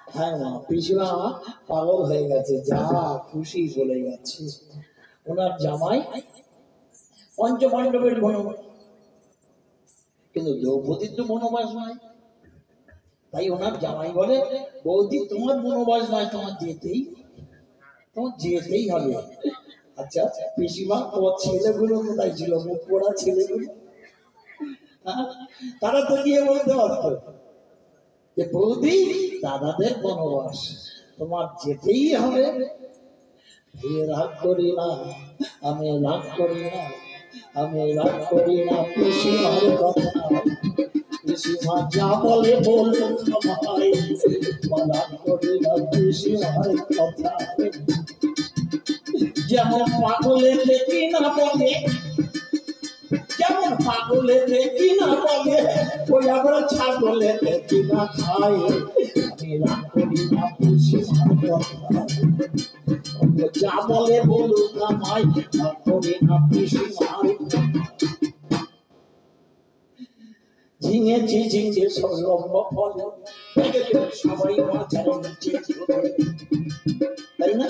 হ্যাঁ মা, পিসিমা পাগল হয়ে গেছে, যা খুশি বলে যাচ্ছে। ওনার জামাই পঞ্চপাণ্ডবের বনবাস, কিন্তু দ্রৌপদীর তো বনবাস নয়। তাই ওনার জামাই বলে, বৌদি তোমার বনবাস নয়, তোমার যেতেই হবে। আচ্ছা পিসিমা, তোমার ছেলেগুলো কোথায় ছিল, মুখ পড়া ছেলেগুলো? তারা তো গিয়ে বলতে পারতো যে বৌদি দাদাদের বনবাস, তোমার যেতেই হবে। রাগ করি না, আমি রাগ করি না, আমি রাগ করি না পিসিমার কথা। পিসিমা যা বলে বলুন ভাই, রাগ করি না পিসিমার কথা। যেমন পাগলের দেখি না বলে, যেমন পাগলের দেখি না বলে, ওই আবার ছাগলের দেখি না খায়। আমি রাগ করি না পিসিমার কথা, যা বলে বলুক আমায়, রাগ করি না পিসিমার কথা। ঝিঙেছি ঝিঙে লম্বা ফল, সবাই মাথার নিচে, তাই না?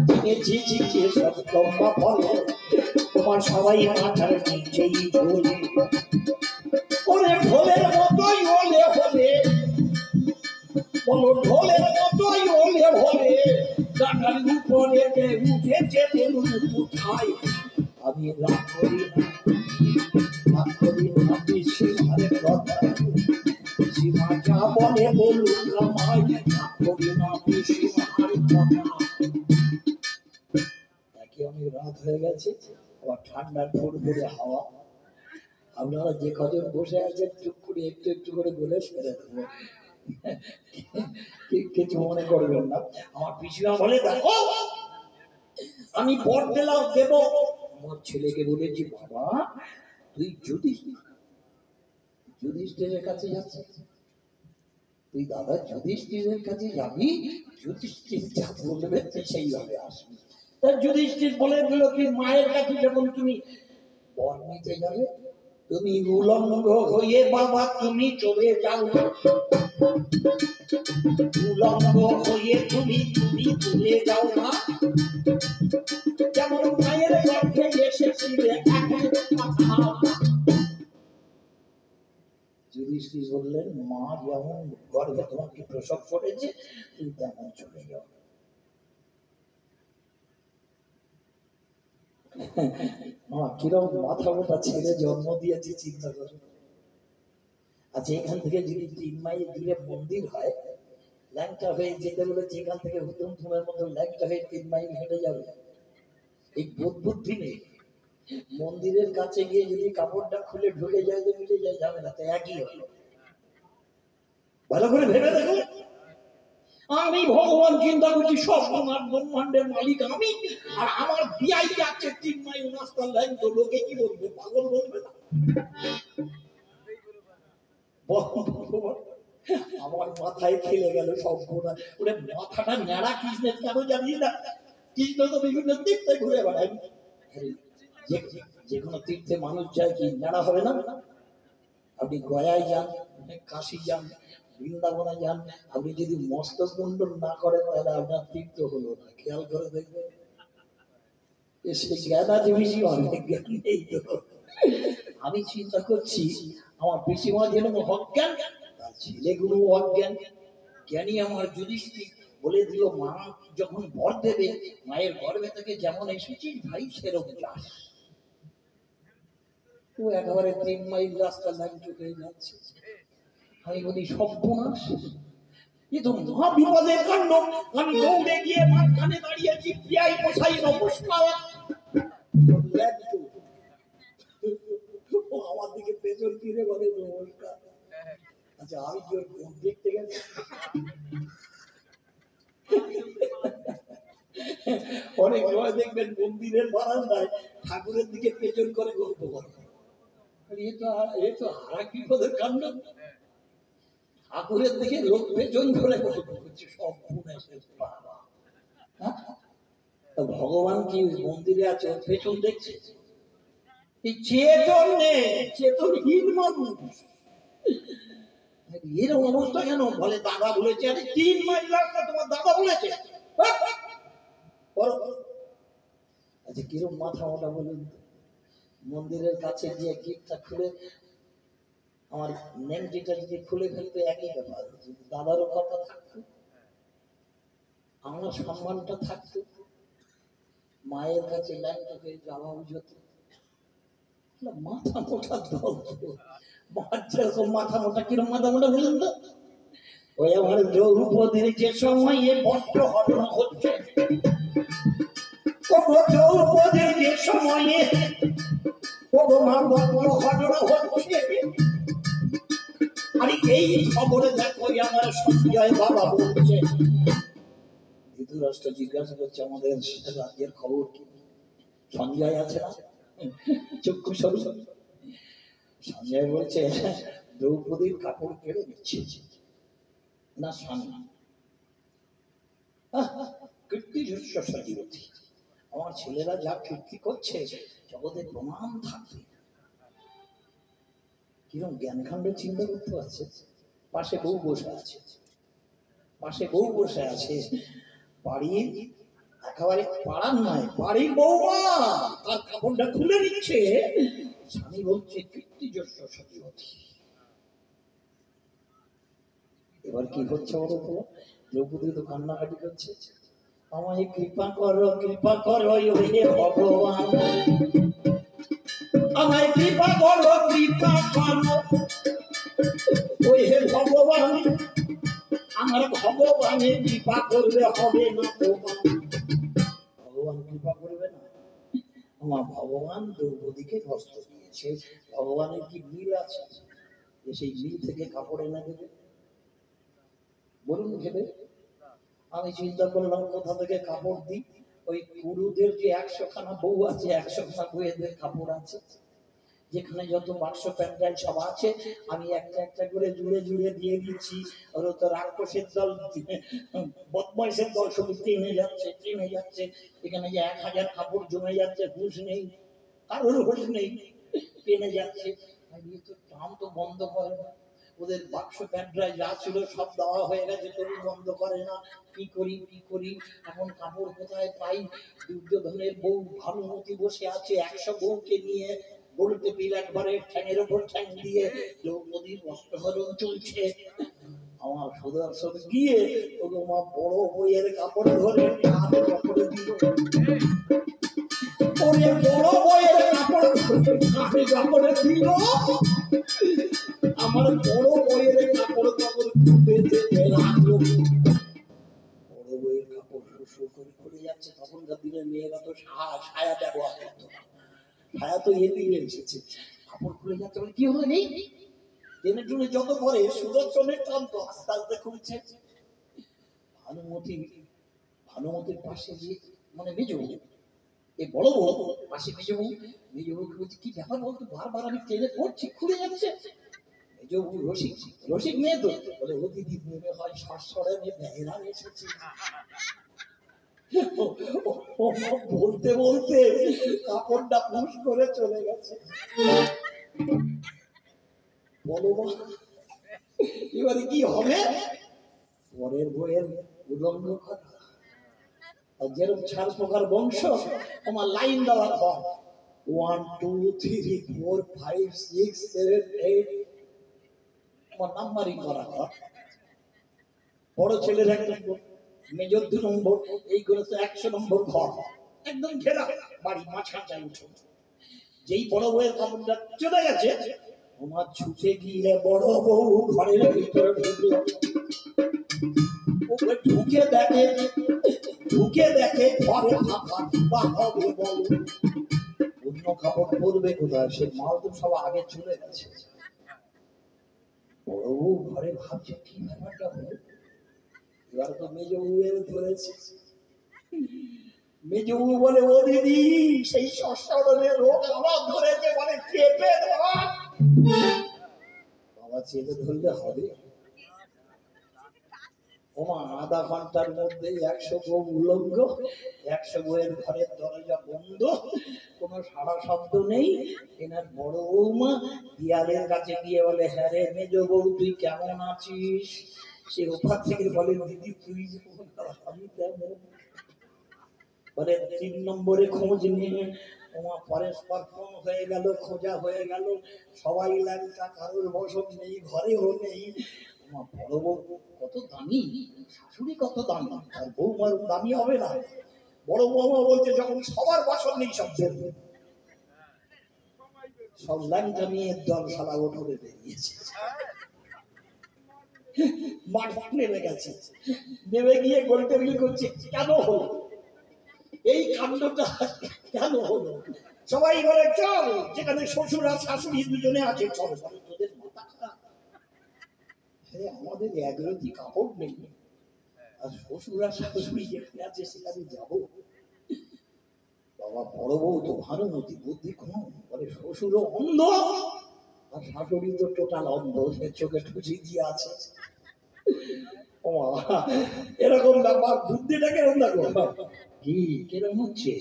ঝিঙেছি ঝিঙে সব লম্বা ফল, তোমার সবাই মাথার নিচেই ঝোলে। ওরে ঢোলের মতোই ওলে হলে, বলো ঢোলের মতোই ওলে হলে, ডাকার উপরে উঠেছে বলুন কোথায়। আমি রাগ করি না, রাগ করি না পিসিমার কথা। পিসিমা যা বলে বলুক আমায়, রাগ করি না পিসিমার কথা। নাকি অনেক রাত হয়ে গেছে, আবার ঠান্ডার ফুরফুরে হাওয়া। আপনারা যে কজন বসে আছেন চুপ করে একটু একটু করে বলে ছেড়ে দেবো, কিছু মনে করবেন না। আমার পিসিমা বলে, দেখো আমি বর দিলাম দেব। আমার ছেলেকে বলেছি, বাবা তুই যুধিষ্ঠিরের কাছে যাচ্ছিস, তুই দাদা যুধিষ্ঠিরের কাছে যাবি, যুধিষ্ঠির যা বলবে তুই সেইভাবে আসবি। তার যুধিষ্ঠির বলে দিল, কি মায়ের কাছে যখন তুমি বর নিতে যাবে, তুমি উলঙ্গ হয়ে বাবা তুমি চলে যাও, উলঙ্গ হয়ে তুমি চলে যাও না, যেমন মায়ের গর্ভে এসেছিলে এখন কথা। যুধিষ্ঠির বললেন, মা যেমন গর্ভে তোমাকে প্রসব করেছে তুমি তেমন চলে যাও। কিরকম মাথা মোটা ছেলে জন্ম দিয়েছে চিন্তা করো। আচ্ছা এখান থেকে যদি 3 মাইল দূরে মন্দির হয়, ল্যাংটা হয়ে যেতে বলেছে, এখান থেকে হুতুম থুমের মতো ল্যাংটা হয়ে 3 মাইল হেঁটে যাবে, এই বুদ্ধি নেই। মন্দিরের কাছে গিয়ে যদি কাপড়টা খুলে ঢুকে যায় তো মিলে যায়, যাবে না, তো একই হলো। ভালো করে ভেবে দেখো, আমি ভগবান চিন্তা করছি, সব আমার ব্রহ্মাণ্ডের মালিক আমি, আর আমার বিয়াই যাচ্ছে 3 মাইল রাস্তার লাইন, তো লোকে কি বলবে, পাগল বলবে না? আমার মাথায় খেলে গেল সব ঘোরা, ওরে মাথাটা ন্যাড়া কৃষ্ণের কেন জানিস না? কৃষ্ণ তো বিভিন্ন তীর্থে ঘুরে বেড়ায়, যে কোনো তীর্থে মানুষ যায় কি ন্যাড়া হবে না? আপনি গয়ায় যান, কাশি যান, বৃন্দাবনে যান, আপনি যদি মস্তক মুন্ডন না করেন তাহলে আপনার তীর্থ হলো না। খেয়াল করে দেখবেন, সে জ্ঞান আছে বেশি, অনেক জ্ঞান নেই তো। আমি চিন্তা করছি, আমার পিসিমা যেরকম অজ্ঞান, তার ছেলেগুলো অজ্ঞান। জ্ঞানী আমার যুধিষ্ঠির বলে দিল, মা যখন বর দেবে, মায়ের গর্ভে থেকে যেমন এসেছিস ভাই সেরকম যাস। ও একেবারে 3 মাইল রাস্তা লাইন চলে যাচ্ছে। আমি বলি সর্বনাশ, এ তো মহা বিপদের কাণ্ড। আমি দৌড়ে গিয়ে মাঝখানে দাঁড়িয়েছি, পিয়াই মশাই নমস্কার। আমার দিকে পেছন ফিরে বলে নমস্কার। আচ্ছা আমি কি ওর দেখতে গেছি? অনেক সময় দেখবেন মন্দিরের বারান্দায় ঠাকুরের দিকে পেছন করে গল্প করে, এ তো হারা বিপদের কাণ্ড। ঠাকুরের দিকে লোক পেছন করে গল্প করছে, সব ভগবান কি মন্দিরে আছে, পেছন দেখছে? চেতন নেই, চেতনহীন মানুষ। এরকম অবস্থা কেন? বলে দাদা বলেছে। আরে 3 মাইল রাস্তা তোমার দাদা বলেছে? আচ্ছা কিরকম মাথা মোটা বলুন। মন্দিরের কাছে গিয়ে গিটটা খুলে আমার নেংটিটা যদি খুলে ফেলতে একই ব্যাপার। যদি দাদারও কথা থাকতো, আমার সম্মানটা থাকতো, মায়ের কাছে লাইনটাকে যাওয়া উচিত। মাথা মোটা দল, মার যেরকম মাথা মোটা, কিরকম মাথা মোটা বলুন তো? ওই আমার দ্রৌপদীর যে সময়ে বস্ত্র হরণ হচ্ছে, দ্রৌপদীর যে সময়ে আর এই খবরে দেখো আমার সঞ্জয় বাবা বলছে। ধৃতরাষ্ট্র জিজ্ঞাসা করছে আমাদের রাজ্যের খবর কি? সঞ্জয় আছে না? চক্ষু সরু। সঞ্জয় বলছে দ্রৌপদীর কাপড় কেড়ে নিচ্ছে না স্বামী। কীর্তি যশ সজীবতী। আমার ছেলেরা যা কীর্তি করছে জগতে প্রমাণ থাকবে। কিরকম জ্ঞানকাণ্ড চিন্তা করতে পারছে। পাশে বউ বসে আছে, পাশে বউ বসে আছে। বাড়ির একেবারে পাড়ার নয়, বাড়ির বউমা তার কাপড়টা খুলে নিচ্ছে। স্বামী বলছে কীর্তি যশ সজীবতী। এবার কি হচ্ছে বলো তো? দ্রৌপদী তো কান্নাকাটি করছে, আমায় কৃপা করো, কৃপা করো হে ভগবান, আমায় কৃপা করো, কৃপা করো ওই হে ভগবান। আমার ভগবানের কৃপা করবে হবে না তোমার। ভগবান কৃপা করবে না? আমার ভগবান দ্রৌপদীকে বস্ত্র দিয়েছে। ভগবানের কি মিল আছে যে সেই মিল থেকে কাপড় এনে দেবে? বলুন ভেবে। আমি চিন্তা করলাম কোথা থেকে কাপড় দিই। ওই গুরুদের যে 100 খানা বউ আছে, 100 খানা বউয়েদের কাপড় আছে। যেখানে যত বাক্স প্যান্ডেল সব আছে আমি একটা একটা করে জুড়ে জুড়ে দিয়ে দিচ্ছি। ওর তো রাক্ষসের দল, বদমাইশের দল সব ট্রেনে যাচ্ছে, ট্রেনে যাচ্ছে। এখানে যে 1000 কাপড় জমে যাচ্ছে, হুঁশ নেই, কারোর হুঁশ নেই, ট্রেনে যাচ্ছে। তো ট্রাম তো বন্ধ করে না। ওদের বাক্স প্যান্ড্রায় যা ছিল সব দেওয়া হয়ে গেছে, তবু বন্ধ করে না। কি করি কি করি, এখন কাপড় কোথায় পাই? দুর্যোধনের বউ ভানুমতি বসে আছে 100 বউকে নিয়ে, বলতে পিল একবারে ঠ্যাঙের ওপর ঠ্যাং দিয়ে দ্রৌপদীর বস্ত্রহরণ চলছে। আমার সুদর্শন গিয়ে ওকে মা বড় বইয়ের কাপড় ধরে কাঁধে কাপড়ে দিল। ওরে বড় বইয়ের কাপড় কাঁধে কাপড়ে দিল। আমার বড় বইয়ের কাপড় কাপড় খুঁটে যেতে লাগলো। বড় বইয়ের কাপড় শো করে খুলে যাচ্ছে। তখনকার দিনের মেয়েরা তো ছায়া ব্যবহার করতো না, ছায়া তো এদিকে এসেছে। কাপড় খুলে যাচ্ছে, কি হলো নেই টেনে টুনে যত পরে সুদর্শনের ক্লান্ত আস্তে আস্তে খুলছে। ভানুমতির পাশে যে মানে মেজ বউ, এই বড় বউ পাশে মেজ বউ, মেজ বউকে বলছে কি ব্যাপার বলতো, বারবার আমি টেনে পড়ছি খুলে যাচ্ছে। মেজ বউ রসিক, রসিক মেয়ে তো বলে ও দিদি মনে হয় সরসরে মেয়েরা এসেছে। বলতে বলতে কাপড়টা পুশ করে চলে গেছে। বলো এবারে কি হবে? পরের বইয়ের উদঙ্গ কথা। যেরকম 4 প্রকার বংশ তোমার লাইন দেওয়ার পর 1 2 3 4 5 6 7 8 তোমার নাম্বারিং করা হয়। বড় ছেলের 1 নম্বর, মেজর 2 নম্বর, এই করে তো 100 নম্বর ঘর একদম ঘেরা বাড়ি, মাঝখানটায় উঠে। যেই বড় বউয়ের কাপড়টা চলে গেছে, তোমার ছুটে গিয়ে বড় বউ ঘরের ভিতরে ঢুকলো। ঢুকে দেখে ঘরে ফাঁকা, বা হবে বলো অন্য কাপড় পরবে কোথায়? সে মাল তো সব আগে চলে গেছে। বড় বউ ঘরে ভাবছে কি ব্যাপারটা হলো। এবার তো মেজ বউয়ের ধরেছে। মেজ বউ বলে ও দিদি সেই শ্মশানের রোগ আমার ধরেছে, মানে চেপে ধর। বাবা চেপে ধরলে হবে? ওমা আধা ঘন্টার মধ্যে 100 বউ উলঙ্গ, 100 বউয়ের ঘরের দরজা বন্ধ, কোনো সাড়া শব্দ নেই। এনার বড় বৌমা দেয়ালের কাছে গিয়ে বলে, হ্যাঁ রে মেজ বউ তুই কেমন আছিস? সে ওপার থেকে বলে, দিদি তুই আমি কেমন? বলে 3 নম্বরে খোঁজ নিয়ে ওমা পরস্পর ফোন হয়ে গেল, খোঁজা হয়ে গেল, সবাই ল্যাংটা, কারোর বসত নেই, ঘরেও নেই। ওমা বড় বউ কত দামি, শাশুড়ি কত দামি, আর বৌমার দামি হবে না? বড় বৌমা বলছে, যখন সবার বসত নেই সব বেরবে, সব ল্যাংটা মেয়ের দল সারা ওঠরে বেরিয়েছে, মাঠ নেমে গেছে। নেমে গিয়ে গোল টেবিল করছে, কেন হলো এই কাণ্ডটা, কেন হলো? সবাই বলে, চল যেখানে শ্বশুর আর শাশুড়ি দুজনে আছে চল। তোদের মাথা খারাপ, আমাদের একরতি কাপড় নেই, আর শ্বশুর আর শাশুড়ি যেখানে আছে সেখানে যাবো? বাবা বড় বউ তো ভানুমতি, বুদ্ধি কম, বলে শ্বশুরও অন্ধ আর শাশুড়ি তো টোটাল অন্ধ, সে চোখে টুচি দিয়ে আছে। এরকম ব্যাপার, বুদ্ধিটা কেরম দেখো, কি কিরম হচ্ছে?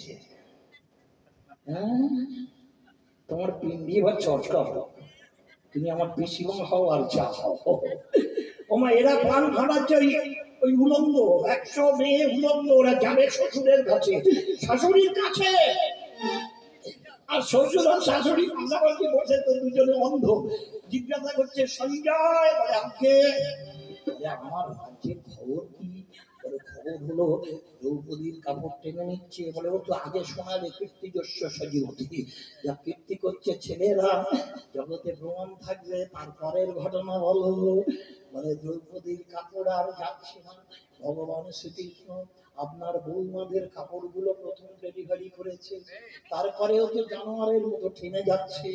হ্যাঁ, তোমার পিন্ডি এবার চটকা হও, তুমি আমার পিসিমা হও আর চা হও। ওমা এরা প্রাণ ভাড়াচ্ছে ওই উলঙ্গ, 100 মেয়ে উলঙ্গ, ওরা যাবে শ্বশুরের কাছে, শাশুড়ির কাছে। আর শ্বশুর আর শাশুড়ি পাশাপাশি বসে, তো দুজনে অন্ধ। জিজ্ঞাসা করছে, সঞ্জয় বলে আমাকে, আমার রাজ্যের খবর কি? বলে খবর হলো দ্রৌপদীর কাপড় টেনে নিচ্ছে। বলে ও তো আগে শোনাবে কীর্তি যস্য সজীবতী, যা কীর্তি করছে ছেলেরা জগতে প্রমাণ থাকবে। তারপরের ঘটনা বলো। বলে দ্রৌপদীর কাপড় আর যাচ্ছে না, ভগবান শ্রীকৃষ্ণ আপনার বৌমাদের কাপড়গুলো প্রথম ডেলিভারি করেছে, তারপরেও তো জানোয়ারের মতো টেনে যাচ্ছে।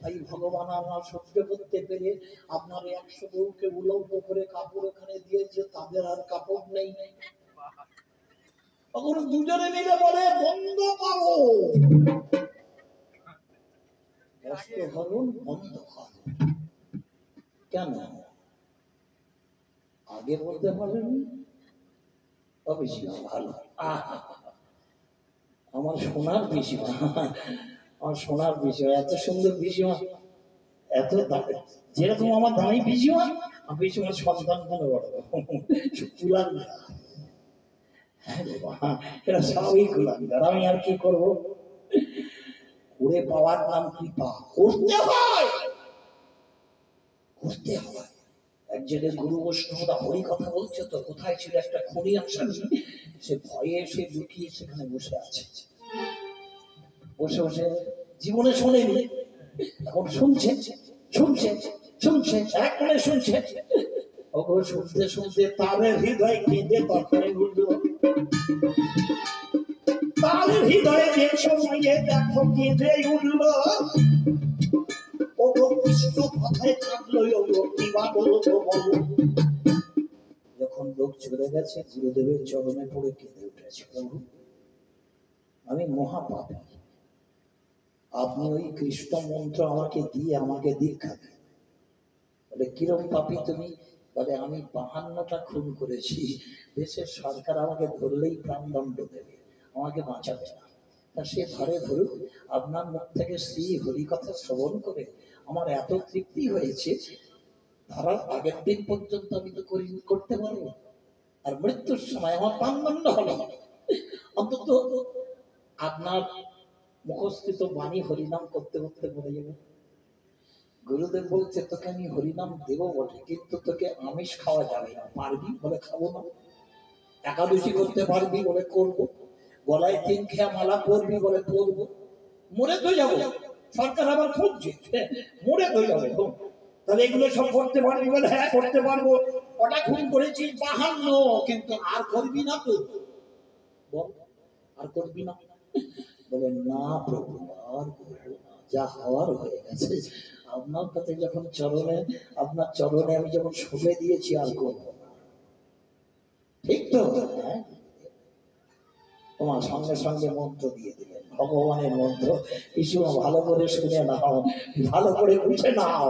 তাই ভগবান আমার সহ্য করতে পেরে আপনার 100 বউকে উলঙ্গ করে কাপড় ওখানে দিয়েছে, তাদের আর কাপড় নেই। তখন দুজনে মিলে বলে, বন্ধ করো, বন্ধ করো। কেন আগে বলতে পারেনি? ভালো, আমার সোনার পিসিমা, আমার সোনার পিসিমা, এত সুন্দর পিসিমা, এত যেরকম আমার দামি পিসিমা, পিসিমার সন্তান কোনো বড় কুলার না। হ্যাঁ বাবা, এরা সবই কুলাঙ্গার, আমি আর কি করবো? করে পাওয়ার নাম কৃপা, করতে হয়, করতে হয়। একজনের গুরু বৈষ্ণবরা হরি কথা বলছে, তো কোথায় ছিল একটা খনি আসামি, সে ভয়ে এসে লুকিয়ে সেখানে বসে আছে। বসে বসে জীবনে শোনেনি, এখন শুনছে শুনছে শুনছে, এক মনে শুনছে। ওগো শুনতে শুনতে তাদের হৃদয় কেঁদে তরকারি উঠল, তাদের হৃদয়ে যে সময়ে দেখো কেঁদে উঠল। ওগো কৃষ্ণ কথায় থাকলো, ওগো কি বা বলো তো বলো। যখন লোক চলে গেছে, গুরুদেবের চরণে পড়ে কেঁদে উঠেছে, প্রভু আমি মহাপাপী, আপনি ওই কৃষ্ণ মন্ত্র আমাকে দিয়ে আমাকে দীক্ষা দেন। বলে কিরম পাপী তুমি? বলে আমি 52টা খুন করেছি, দেশের সরকার আমাকে ধরলেই প্রাণদণ্ড দেবে, আমাকে বাঁচাবে না। তা সে ধরে ধরুক, আপনার মুখ থেকে শ্রী হরি কথা শ্রবণ করে আমার এত তৃপ্তি হয়েছে, ধরার আগের দিন পর্যন্ত আমি তো করতে পারবো, আর মৃত্যুর সময় আমার প্রাণদণ্ড হলো। অন্তত আপনার মুখস্থিত বাণী হরিনাম করতে করতে বলে যাবে। গুরুদেব বলছে, তোকে আমি হরিনাম দেবো বটে, কিন্তু তোকে আমিষ খাওয়া যাবে না। পারবি? বলে খাবো না। একাদশী করতে পারবি? বলে করবো। গলায় 3 খেয়া মালা পরবি? বলে পরবো। মরে তো যাবো, সরকার আবার খুঁজছে, মরে তো যাবো, তাহলে এগুলো সব করতে পারবি? বলে হ্যাঁ করতে পারবো। ওটা খুন করেছি 52, কিন্তু আর করবি না তো? বল আর করবি না? বলে না প্রভু, আর করবো না, যা হওয়ার হয়ে গেছে। আপনার কাছে যখন চরণে, আপনার চরণে আমি যখন শুভে দিয়েছি, আর করবো না। ঠিক তো? হ্যাঁ, তোমার সঙ্গে সঙ্গে মন্ত্র দিয়ে দিলেন, ভগবানের মন্ত্র। কিছু ভালো করে শুনে নাও, ভালো করে বুঝে নাও,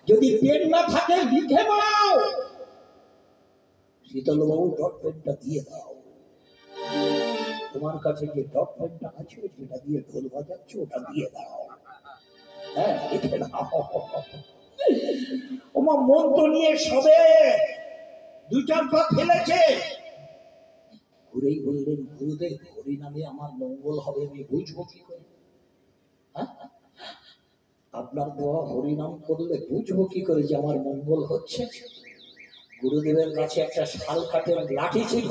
যদি পেন না থাকে লিখে নাও। শীতলবাবু ডট পেনটা দিয়ে দাও, তোমার কাছে যে ডট পেনটা আছে যেটা দিয়ে ঢোল বাজাচ্ছ ওটা দিয়ে দাও, হ্যাঁ লিখে দাও। ওমা মন তো নিয়ে সবে দু চার পা ফেলেছে, ঘুরেই বললেন গুরুদেব হরি নামে আমার মঙ্গল হবে আমি বুঝবো কি করে? হ্যাঁ আপনার দেওয়া হরিনাম করলে বুঝবো কি করে যে আমার মঙ্গল হচ্ছে? গুরুদেবের কাছে একটা শাল কাঠের লাঠি ছিল,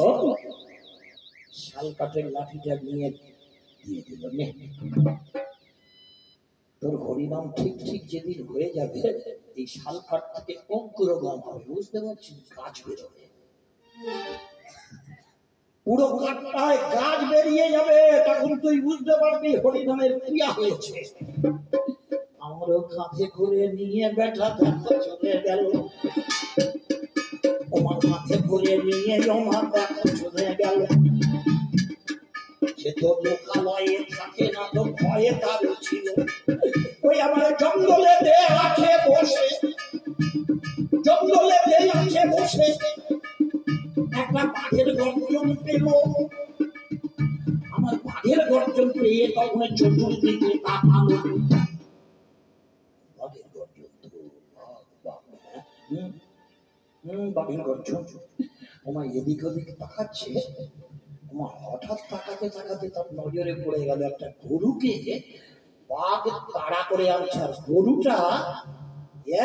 শাল কাঠের লাঠিটা নিয়ে দিয়ে দিল, নে তোর হরিনাম ঠিক ঠিক যেদিন হয়ে যাবে এই শাল কাঠ থেকে অঙ্কুরোগম হবে, বুঝতে পারছিস? গাছ বেরোবে, পুরো কাঠটায় গাছ বেরিয়ে যাবে, তখন তুই বুঝতে পারবি হরিনামের ক্রিয়া হয়েছে। আমারও কাঁধে করে নিয়ে বেটা দেখো চলে গেল, তোমার কাঁধে করে নিয়ে আমার দেখো চলে গেল, সে তো লোকালয়ে থাকে না তো ভয়ে তার ছিল, ওই আমার জঙ্গলে দে আছে বসে, জঙ্গলে দে আছে বসে একটা বাঘের গর্জন পেল, আমার বাঘের গর্জন পেয়ে তখন চতুর্দিকে তাকালো, বাঘের গর্জন তো বাঘের গর্জন, ওমা এদিক ওদিক তাকাচ্ছে, ওমা হঠাৎ তাকাতে তাকাতে তার নজরে পড়ে গেল একটা গরুকে বাঘ তাড়া করে আনছে, আর গরুটা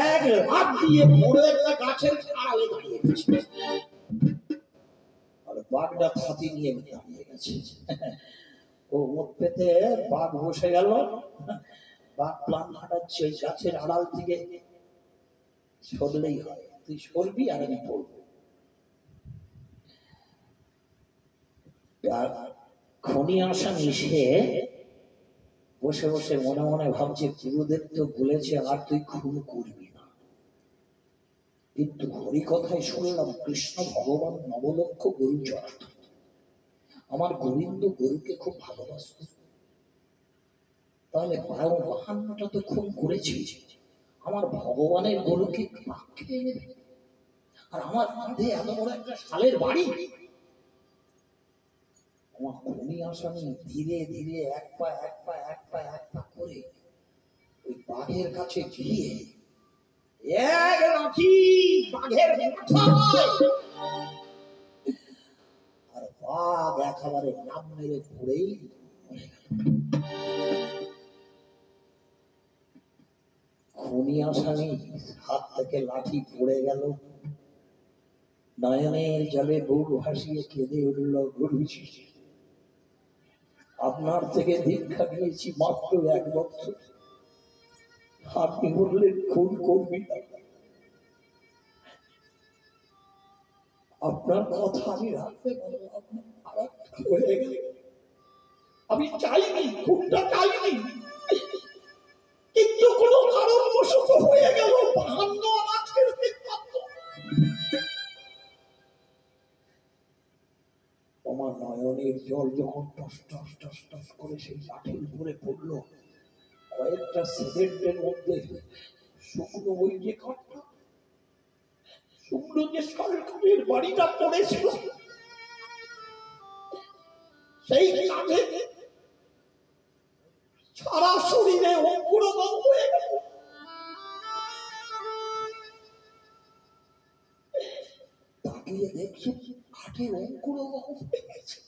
এক লাফ দিয়ে বড় একটা গাছের আড়ালে দাঁড়িয়ে গেছে, আর বাঘটা ছাতি নিয়ে দাঁড়িয়ে গেছে। ও মুখ পেতে বাঘ বসে গেল, বাঘ প্লান হাঁটাচ্ছে ওই গাছের আড়াল থেকে সরলেই হয়, তুই সরবি আর আমি পড়বো। খনি আসামি সে বসে বসে মনে মনে ভাবছে গুরুদেব তো বলেছে আর তুই খুন করবি না, কিন্তু হরি কথায় শুনলাম কৃষ্ণ ভগবান নবলক্ষ গরু চড়াত, আমার গোবিন্দ গরুকে খুব ভালোবাসত, তাহলে 52টা তো খুন করেছি, আমার ভগবানের গরুকে খেয়ে নেবে, আর আমার কাঁধে এত বড় একটা শালের বাড়ি। আমার খনি আসামি ধীরে ধীরে এক পা এক পা এক পা এক পা করে ওই বাঘের কাছে গিয়ে এক লাঠি বাঘের মাথায়, আর বাঘ একেবারে নাম মেরে পড়েই খনি আসামি হাত থেকে লাঠি পড়ে গেল, নয়নের জলে বুক ভাসিয়ে কেঁদে উঠল, গুরুজি আপনার থেকে দীক্ষা নিয়েছি মাত্র 1 বছর, আপনি বললেন খুন করবি না, আপনার কথা আমি রাখতে পারবো, হয়ে গেল, আমি চাইনি খুনটা চাইনি, কিন্তু কোনো কারণবশত হয়ে গেল, 52 আমার ছেড়ে পারত। আমার নয়নের জল যখন টস টস টস টস করে সেই লাঠির উপরে পড়লো, কয়েকটা সেকেন্ডের মধ্যে শুকনো ওই যে কাঠটা, শুকনো যে সরকারের বাড়িটা পড়েছিল সেই কাঠে সারা শরীরে অঙ্কুরোদম হয়ে গেল, তাকিয়ে দেখছি কাঠে অঙ্কুরোদম হয়ে গেছে,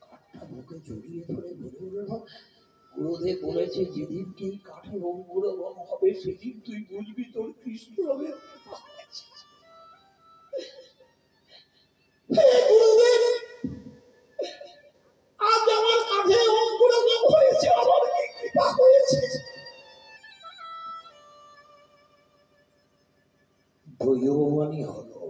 কাঠটা বুকে জড়িয়ে ধরে বলে উঠল, গুরুদেব বলেছে যেদিন কি কাঠে অঙ্কুরোদম হবে সেদিন তুই বুঝবি তোর কৃষ্ণ হবে। আজ আমার কাঠে অঙ্কুরোদম হয়েছে, আমার কি কৃপা হয়েছে। দৈববাণী হলো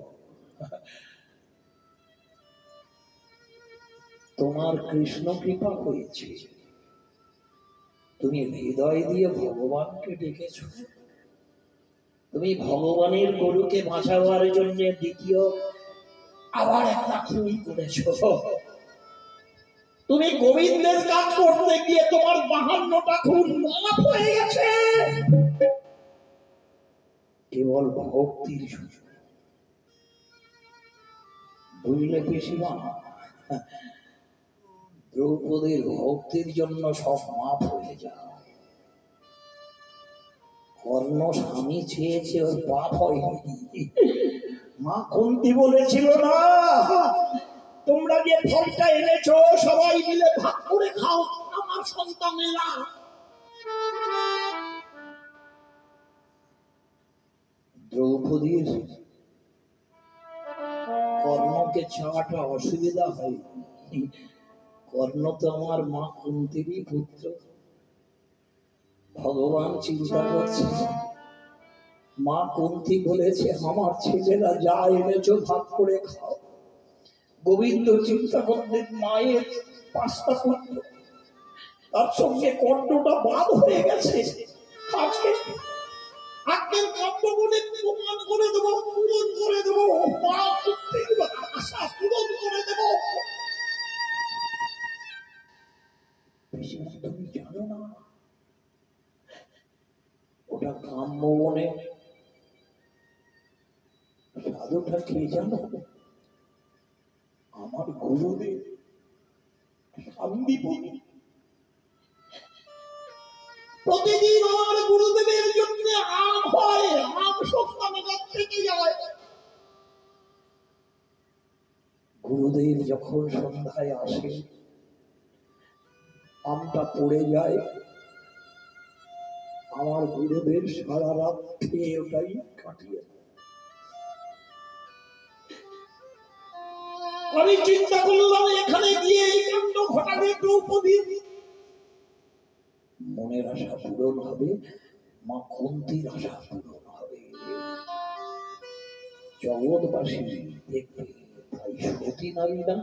তোমার কৃষ্ণ কৃপা হয়েছে, তুমি হৃদয় দিয়ে ভগবানকে ডেকেছ, তুমি ভগবানের গরুকে বাঁচাবার জন্য দ্বিতীয় আবার একটা খুন করেছ, তুমি গোবিন্দের কাজ করতে গিয়ে তোমার 52টা খুন মাফ হয়ে গেছে, কেবল ভক্তির সুযোগ। বুঝলে পিসিমা, দ্রৌপদীর ভক্তির জন্য সব মাফ হয়ে যায়। কর্ণ স্বামী চেয়েছে, ওর পাপ হয়নি। মা কুন্তী বলেছিল না, তোমরা যে ফলটা এনেছো সবাই মিলে ভাগ করে খাও, আমার সন্তানেরা। দ্রৌপদীর কর্ণকে চাওয়াটা অসুবিধা হয়নি। কর্ণ তো আমার মা কুন্তীরই পুত্র। ভগবান চিন্তা করছে, মা কুন্তী বলেছে আমার ছেলেরা যা এনেছো ভাগ করে খাও। গোবিন্দ চিন্তা করলেন মায়ের 5টা পুত্র, তার সঙ্গে কর্ণটা বাদ হয়ে গেছে। আজকে আজকের কাব্য বলে প্রমাণ করে দেবো, পূরণ করে দেবো, মা কুন্তীর আশা পূরণ করে দেবো। তুমি জানো না ওটা কাম্য বনে সাধুটা কে জানো? আমার গুরুদেব শান্তিপুরী। প্রতিদিন আমার গুরুদেবের জন্য আম হয়, আম সন্তানের থেকে যায়। গুরুদেব যখন সন্ধ্যায় আসে, আমটা পড়ে যায়, আমার গুরুদেব সারা রাত খেয়ে ওটাই কাটিয়ে। আমি চিন্তা করলাম এখানে গিয়ে এই কাণ্ড ঘটাবে দ্রৌপদী, মনের আশা পূরণ হবে, মা কুন্তীর আশা পূরণ হবে, জগৎবাসী দেখবে। তাই সতী নারী না,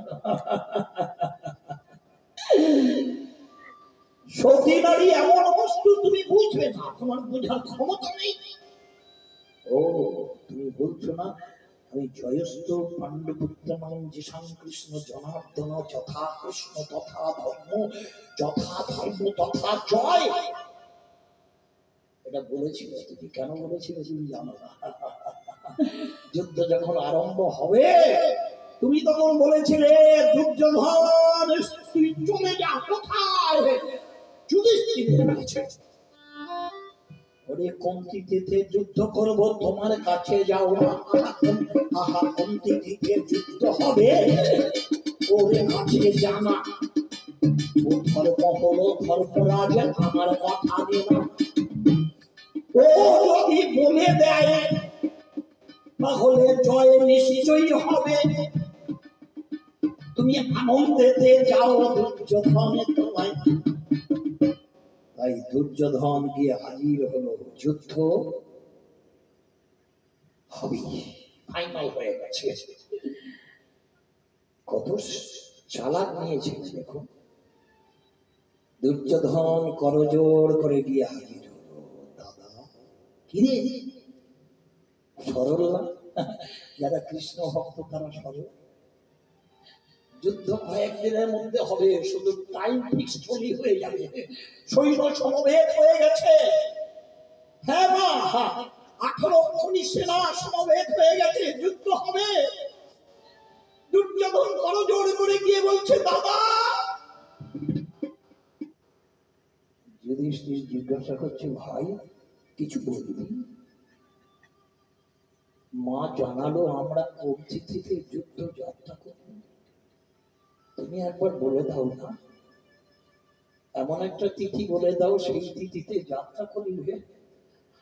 সতী নারী এমন বস্তু তুমি বুঝবে না, তোমার বোঝার ক্ষমতা নেই। ও তুমি বলছো না আমি জয়স্থ পাণ্ডবপুত্রম যিশাং কৃষ্ণ জনার্দন যথা কৃষ্ণ তথা ধর্ম, যথা ধর্ম তথা জয়, এটা বলেছিল। তুমি কেন বলেছিলে তুমি জানো না। যুদ্ধ যখন আরম্ভ হবে তুমি তখন বলেছিলে দুর্যোধন তুই চলে যা, কোথায়? যুধিষ্ঠিরের কাছে। ওরে কুন্তীতে যুদ্ধ করব, তোমার কাছে যাও না। আহা কুন্তীতে যুদ্ধ হবে, ওরে কাছে জানা। ও ধর্ম হলো ধর্মরাজ, আমার কথা দেনা। ও যদি বলে দেয় তাহলে জয় নিশ্চয়ই হবে। তুমি আনন্দেতে যাও, দুর্যোধনে তোমায়। তাই দুর্যোধন গিয়ে হাজির হলো, যুদ্ধ হবে, ফাইনাল হয়ে গেছে। কত চালাক নিয়েছে দেখুন। দুর্যোধন করজোড় করে গিয়ে হাজির হলো। দাদা কিরে সরল না? যারা কৃষ্ণ ভক্ত তারা সরল। যুদ্ধ কয়েকদিনের মধ্যে হবে, শুধু টাইম ফিক্সড হয়ে যাবে। সৈন্য সমবেত হয়ে গেছে। হ্যাঁ মা, 18 খনি সেনা সমবেত হয়ে গেছে, যুদ্ধ হবে। দুর্যোধন করজোড় করে গিয়ে বলছে দাদা। যুধিষ্ঠির জিজ্ঞাসা করছে ভাই কিছু বলবি? মা জানালো আমরা কোন তিথিতে যুদ্ধ যাত্রা করব, তুমি একবার বলে দাও না। এমন একটা তিথি বলে দাও সেই তিথিতে যাত্রা করিলে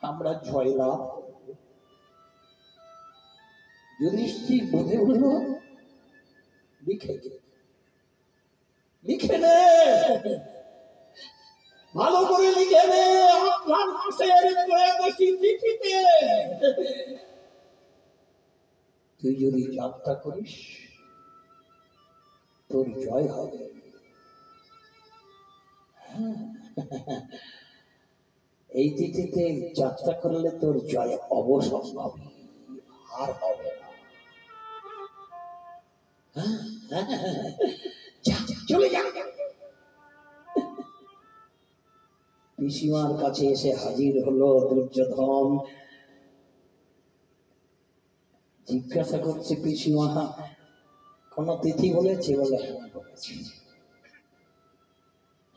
আমরা জয়লাভ করব। যুধিষ্ঠির বলে উঠল লিখে নে, লিখে নে, ভালো করে লিখে নে। অঘ্রাণ মাসের 13 তিথিতে তুই যদি যাত্রা করিস তোর জয় হবে। এই তিথিতে যাত্রা করলে তোর জয় অবসম্ভব, আর হবে না। চলে যা। পিসিমার কাছে এসে হাজির হলো দুর্যোধন। জিজ্ঞাসা করছে পিসিমা কোন তিথি বলেছে? বলে হ্যাঁ বলেছে,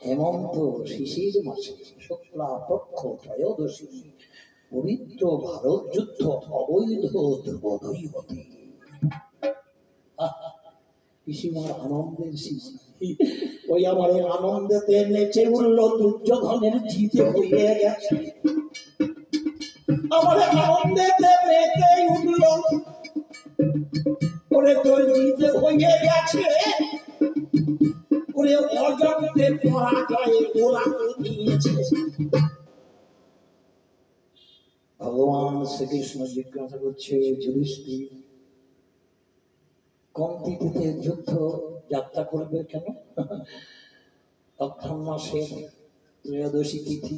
হেমন্ত শিশির মাসে শুক্লা পক্ষ ত্রয়োদশী পবিত্র ভারত যুদ্ধ অবৈধ ধ্রুবদৈবতী। পিসিমার আনন্দের সীমা নেই। ওই আমার আনন্দেতে নেচে উঠল দুর্যোধনের জিতে হয়ে গেছে। আমার আনন্দেতে নেচে উঠল ওরে তোর জিতে হয়ে গেছে। ওরে অজান্তে পরাজয়ে ওরা নিয়েছে। ভগবান শ্রীকৃষ্ণ জিজ্ঞাসা করছে যুধিষ্ঠির কোন তিথিতে যুদ্ধ যাত্রা করবে কেন? অঘ্রাণ মাসের ত্রয়োদশী তিথি।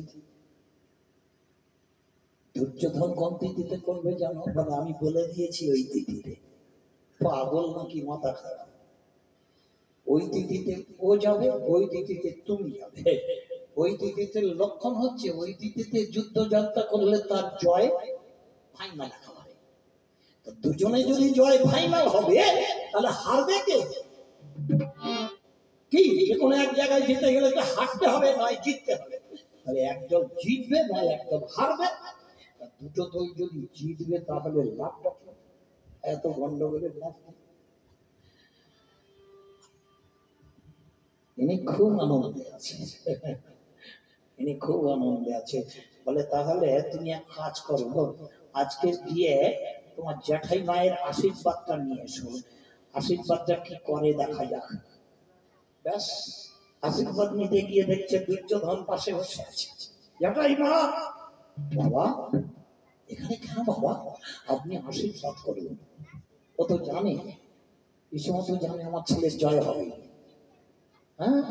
দুর্যোধন কোন তিথিতে করবে জানো? মানে আমি বলে দিয়েছি ওই তিথিতে। পাগল নাকি মাথা খারাপ? ওই তিথিতে ও যাবে, ওই তিথিতে তুমি যাবে। ওই তিথিতে লক্ষণ হচ্ছে ওই তিথিতে যুদ্ধ যাত্রা করলে তার জয় ফাইনাল হবে। দুজনে যদি জয় ফাইনাল হবে তাহলে হারবে কে? কি যে কোনো এক জায়গায় জিতে গেলে তো হারতে হবে নয় জিততে হবে। তাহলে একদল জিতবে নয় একদল হারবে। দুটো দল যদি জিতবে তাহলে লাভটা এত গন্ডগোলের লাভ। ইনি খুব আনন্দে আছে, ইনি খুব আনন্দে আছে। বলে তাহলে তুমি এক কাজ করো, আজকে গিয়ে তোমার জ্যাঠাই মায়ের আশীর্বাদটা নিয়ে এসো। আশীর্বাদটা কি করে দেখা যাক। ব্যাস আশীর্বাদ নিতে গিয়ে দেখছে দুর্যোধন পাশে বসে আছে। জ্যাঠাই মা, বাবা এখানে কেন বাবা? আপনি আশীর্বাদ করবেন। ও তো জানে, পিসমা তো জানে আমার ছেলের জয় হবে। হ্যাঁ,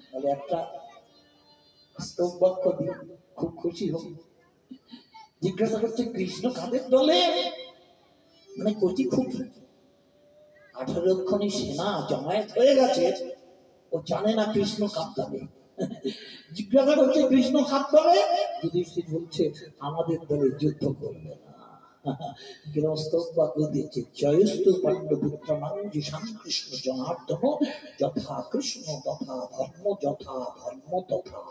তাহলে একটা স্তব বাক্য দিয়ে খুব খুশি হবে। জিজ্ঞাসা করছে কৃষ্ণ কাদের দলে? মানে কচি খুকি 18 খানি সেনা জমায়েত হয়ে গেছে, ও জানে না কৃষ্ণ কার দলে। জিজ্ঞাসা করছে কৃষ্ণ কার দলে? যুধিষ্ঠির বলছে আমাদের দলে যুদ্ধ করবে না। গৃহস্থ বাক্য দিয়েছে জয়স্তু পাণ্ডপুত্রমাং যিশাং কৃষ্ণ জনার্দন যথা কৃষ্ণ তথা ধর্ম যথা ধর্ম তথা।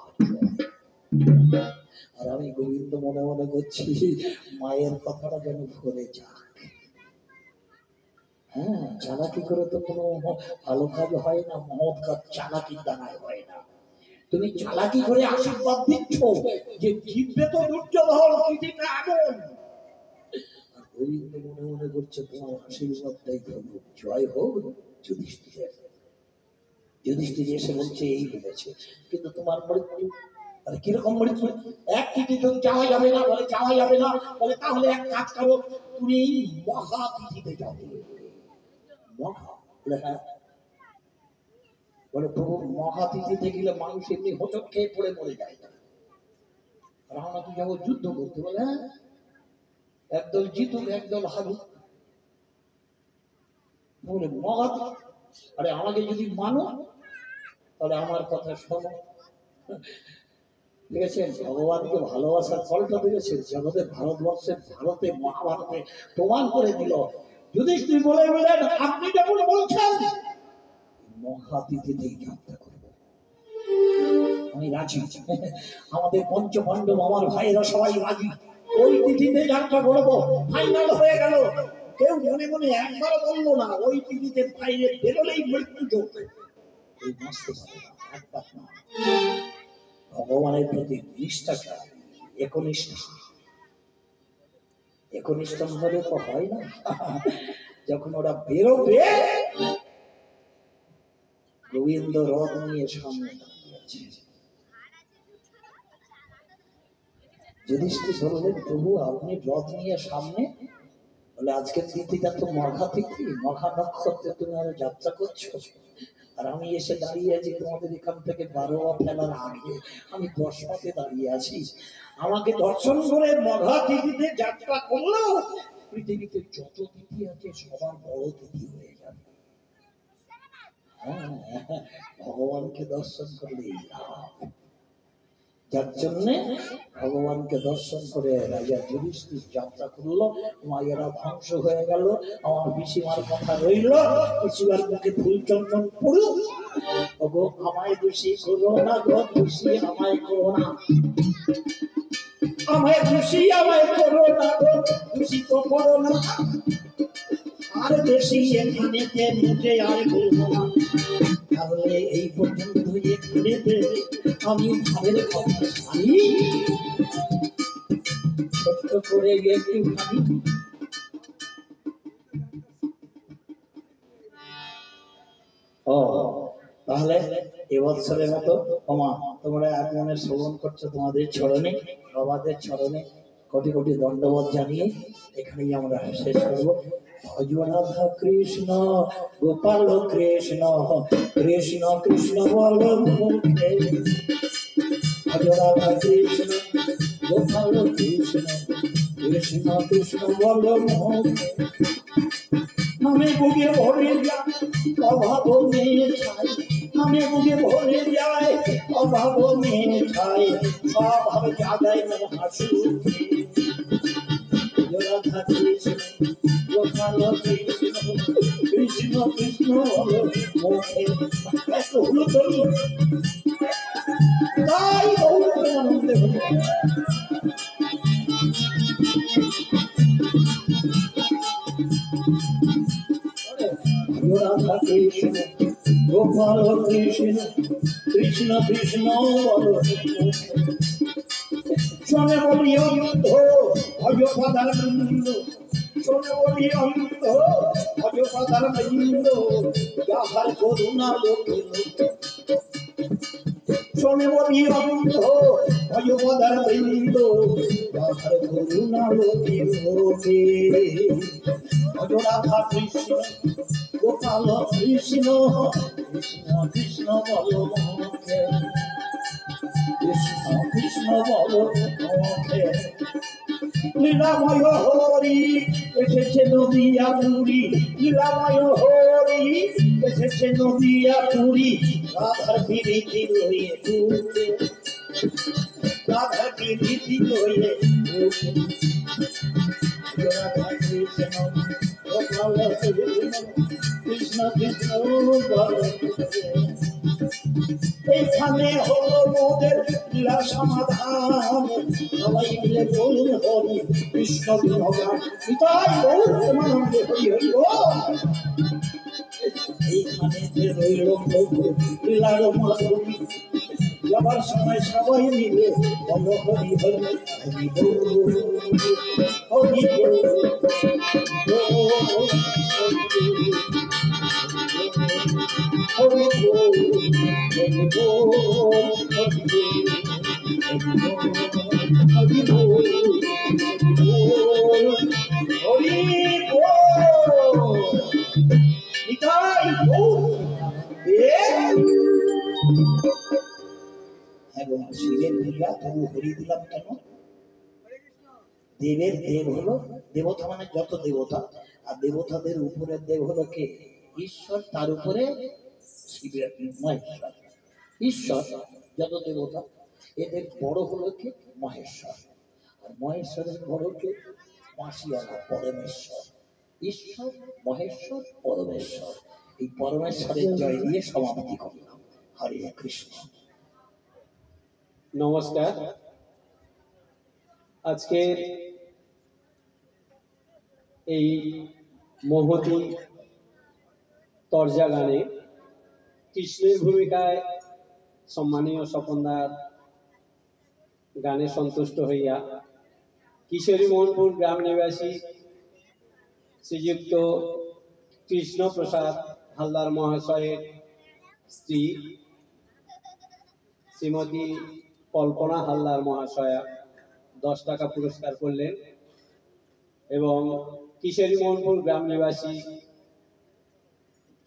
আর আমি গোবিন্দ মনে মনে করছি মায়ের কথাটা যেন ভরে যাক। হ্যাঁ, চালাকি করে তো কোনো ভালো কাজ হয় না, মহৎ কাজ চালাকির দ্বারাই হয় না। তুমি চালাকি করে আশীর্বাদ দিচ্ছ যে জিতবে তো দুর্যোধন, পৃথিবীটা এমন। আর গোবিন্দ মনে মনে করছে তোমার আশীর্বাদটাই করবো, জয় হোক যুধিষ্ঠিরের। যুধিষ্ঠির এসে বলছে এই বলেছে, কিন্তু তোমার মৃত্যু। আরে কিরকম মৃত্যু? এক তিথি তো যাওয়া যাবে না। বলে যাওয়া যাবে না? বলে তাহলে এক কাজ করো, তুমি মহা তিথিতে যাবে। মহা? বলে হ্যাঁ। বলে প্রভু মহা তিথিতে গেলে মানুষ এমনি হোঁচট খেয়ে পড়ে মরে যায় না, আর আমরা তো যাবো যুদ্ধ করতে। বলে হ্যাঁ, একদল জিতুক একদল হারুক। বলে মহা, আরে আমাকে যদি মানো তাহলে আমার কথা শোনো। দেখেছেন ভগবানকে ভালোবাসার ফলটা দেখেছেন জগতের ভারতবর্ষের ভারতে মহাভারতে প্রমাণ করে দিল। যুধিষ্ঠির বলে বলেন আপনি যখন বলছেন মহাতিথিতেই যাত্রা করবো, আমি রাজি। আমাদের পঞ্চপাণ্ডব আমার ভাইয়েরা সবাই রাজি, ওই তিথিতে যাত্রা করবো। ফাইনাল হয়ে গেল। কেউ মনে মনে একবার বললো না ওই তিথিতে বাইরে বেরোলেই মৃত্যু যোগ। এই বুঝতে পারে না, একবার না। ভগবানের প্রতি নিষ্ঠা চাই, একনিষ্ঠা। একনিষ্ঠা হলে তো হয় না। যখন ওরা বেরোবে, গোবিন্দ রথ নিয়ে সামনে দাঁড়িয়েছে। যুধিষ্ঠির বললেন প্রভু আপনি রথ নিয়ে সামনে? বলে আজকের তিথিটা তো মঘা তিথি, মঘা নক্ষত্রে তুমি আরো যাত্রা করছো, আর আমি এসে দাঁড়িয়ে আছি তোমাদের এখান থেকে 12 ফেলার আগে। আমি 10 পাতে দাঁড়িয়ে আছি। আমাকে দর্শন করে মঘা তিথিতে যাত্রা করলো, পৃথিবীতে যত তিথি আছে সবার বড় তিথি হয়ে যাবে। ভগবানকে দর্শন করলে যার জন্য ভগবানকে দর্শন করে রাজা যুধিষ্ঠির যাত্রা করলো। মায়েরা ধ্বংস হয়ে গেল। আমার পিসিমার কথা রইল, পিসিমার মুখে ফুল চন্দন পড়ুক। ওগো আমায় দোষী করো না গো, দোষী আমায় করো না, আমায় দোষী আমায় করো না গো, দোষী তো করো না। আর বেশি এখানেতে মুখে আর বলবো না, তাহলে এই পর্যন্ত এখানেতে আমি ভাবের কথা জানি। ছোট্ট করে একটু ভাবি। ও তাহলে এবছরের মতো ক্ষমা, তোমরা আগমনের শ্রবণ করছো, তোমাদের চরণে বাবাদের চরণে কোটি কোটি দণ্ডবোধ জানিয়ে এখানেই আমরা শেষ করবো। ভজ রাধা কৃষ্ণ গোপাল কৃষ্ণ, কৃষ্ণ কৃষ্ণ বল মুখে। ভজ রাধা কৃষ্ণ গোপাল কৃষ্ণ, কৃষ্ণ কৃষ্ণ বল মুখে। নামে বুকে ভরে যায় অভাব মেয়ে ছাই, নামে বুকে ভরে যায় অভাব মেয়ে ছাই, স্বভাব জাগায় মহাসুখে। রাধা কৃষ্ণ গোপাল কৃষ্ণ, কৃষ্ণ কৃষ্ণ বল মুখে। হলো তরি তাই আনন্দে হল। রাধা কৃষ্ণ গোপাল কৃষ্ণ, কৃষ্ণ কৃষ্ণ বল শোনে বলি অন্ধ ভজ পদার বৃন্দ, শোনে বলি অন্ধ ভজ পদার বৃন্দ, যাহার করুণা লোকে শোনে বলি অন্ধ ভজ পদার বৃন্দ, যাহার করুণা লোকে লোকে। ভজ রাধা কৃষ্ণ গোপাল কৃষ্ণ, কৃষ্ণ কৃষ্ণ বল মুখে, কৃষ্ণ কৃষ্ণ বল মুখে। লীলাময় হরি এসেছে নদিয়া পুরী, লীলাময় হরি এসেছে নদিয়া পুরী, রাধার বিরীতি লয়ে ঘুরতে, রাধার বিরীতি লয়ে ঘুরতে। রাধা কৃষ্ণ গোপাল কৃষ্ণ, কৃষ্ণ কৃষ্ণ বল। এখানে হলো মোদের লীলা সমাধান, সবাই মিলে বলুন হরি কৃষ্ণ ভগবান। তাই আনন্দে হরি হরি বল। এইখানে যে রইল প্রভু লীলার মাধুরী, যাবার সময় সবাই মিলে বল হরি হরি হরি বল, হরি বল। হরি বল হরি বল হরি বল হরি বল। নিতাই এবং শিবের পূজা তবু হরি দিলাম কেন? দেবের দেব হলো দেবতা, মানে যত দেবতা, আর দেবতাদের উপরের দেব হলো কে? ঈশ্বর, তার উপরে শিবের মহেশ্বর। ঈশ্বর যত দেবতা, এদের বড় হলো কে? মহেশ্বর। আর মহেশ্বরের বড় কে? মাসিয়ালা পরমেশ্বর। ঈশ্বর মহেশ্বর পরমেশ্বর, এই পরমেশ্বরের জয় দিয়ে সমাপ্তি করলাম। হরে কৃষ্ণ। নমস্কার। আজকের এই মহতী তরজা গানে কৃষ্ণের ভূমিকায় সম্মানীয় স্বপনদার গানে সন্তুষ্ট হইয়া কিশোরী মোহনপুর গ্রাম নিবাসী শ্রীযুক্ত কৃষ্ণ প্রসাদ হালদার মহাশয়ের স্ত্রী শ্রীমতী কল্পনা হালদার মহাশয়া 10 টাকা পুরস্কার করলেন এবং কিশোরী মোহনপুর গ্রাম নিবাসী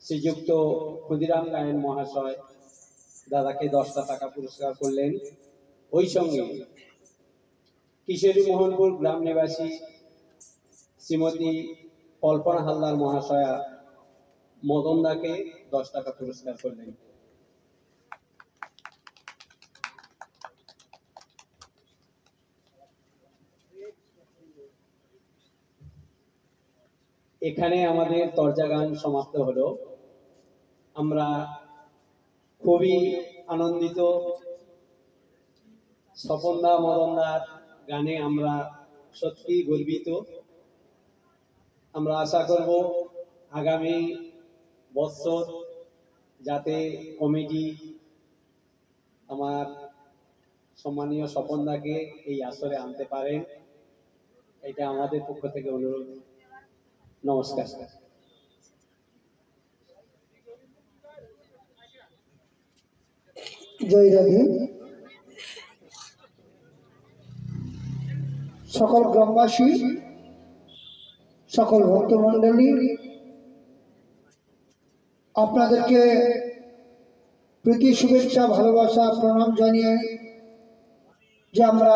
শ্রীযুক্ত ক্ষুদিরাম গায়েন মহাশয় দাদাকে 10টা টাকা পুরস্কার করলেন। ওই সঙ্গে কিশোরী মোহনপুর গ্রাম নিবাসী শ্রীমতী কল্পনা হালদার মহাশয়া মদনদাকে 10 টাকা পুরস্কার করলেন। এখানে আমাদের তরজা গান সমাপ্ত হলো। আমরা খুবই আনন্দিত। স্বপনদা মদনদার গানে আমরা সত্যি গর্বিত। আমরা আশা করব আগামী বছর যাতে কমিটি আমার সম্মানীয় স্বপনদাকে এই আসরে আনতে পারেন, এটা আমাদের পক্ষ থেকে অনুরোধ। নমস্কার। জয় রাধে। সকল গ্রামবাসী, সকল ভক্তমণ্ডলী, আপনাদেরকে প্রীতি শুভেচ্ছা ভালোবাসা প্রণাম জানিয়ে যে আমরা